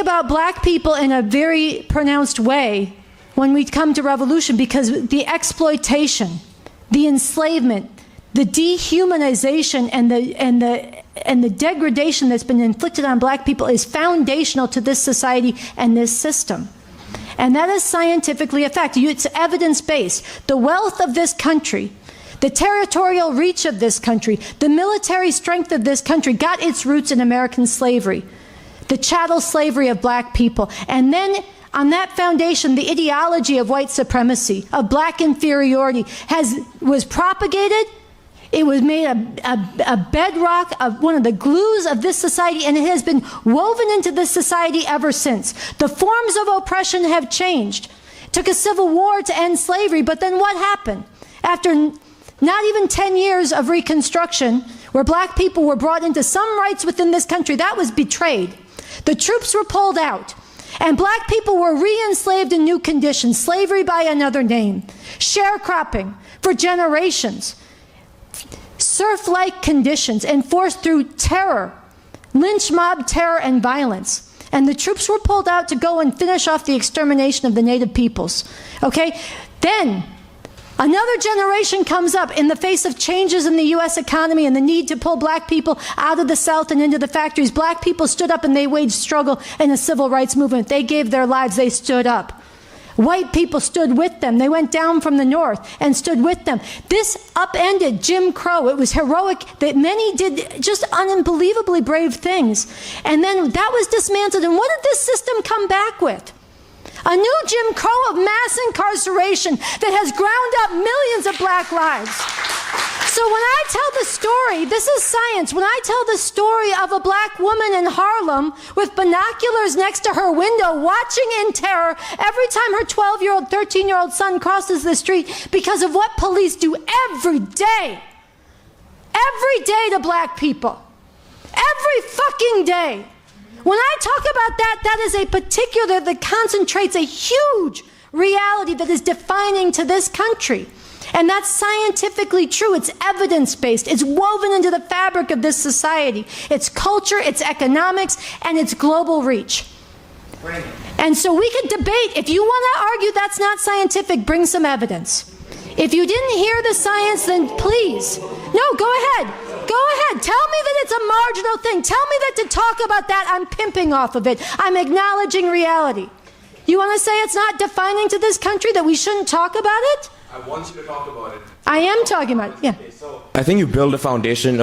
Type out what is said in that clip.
about black people in a very pronounced way when we come to revolution, because the exploitation, the enslavement, the dehumanization, and the degradation that's been inflicted on black people is foundational to this society and this system. And that is scientifically a fact. It's evidence-based. The wealth of this country, the territorial reach of this country, the military strength of this country got its roots in American slavery, the chattel slavery of black people. And then on that foundation, the ideology of white supremacy, of black inferiority, was propagated. It was made a bedrock, of one of the glues of this society, and it has been woven into this society ever since. The forms of oppression have changed. It took a civil war to end slavery, but then what happened? After not even 10 years of Reconstruction, where black people were brought into some rights within this country, that was betrayed. The troops were pulled out, and black people were re-enslaved in new conditions, slavery by another name, sharecropping for generations, serf-like conditions enforced through terror, lynch mob terror and violence. And the troops were pulled out to go and finish off the extermination of the native peoples. Okay? Then another generation comes up in the face of changes in the U.S. economy and the need to pull black people out of the South and into the factories. Black people stood up and they waged struggle in a civil rights movement. They gave their lives. They stood up. White people stood with them. They went down from the north and stood with them. This upended Jim Crow. It was heroic that many did just unbelievably brave things. And then that was dismantled. And what did this system come back with? A new Jim Crow of mass incarceration that has ground up millions of black lives. So when I tell the story, this is science, when I tell the story of a black woman in Harlem with binoculars next to her window watching in terror every time her 12-year-old, 13-year-old son crosses the street because of what police do every day to black people, every fucking day. When I talk about that, that is a particular that concentrates a huge reality that is defining to this country. And that's scientifically true. It's evidence-based. It's woven into the fabric of this society. It's culture, it's economics, and it's global reach. And so we could debate. If you want to argue that's not scientific, bring some evidence. If you didn't hear the science, then please. No, go ahead. Go ahead. Tell me that it's a marginal thing. Tell me that to talk about that, I'm pimping off of it. I'm acknowledging reality. You want to say it's not defining to this country, that we shouldn't talk about it? I want you to talk about it. I am talking about it, yeah. I think you build a foundation of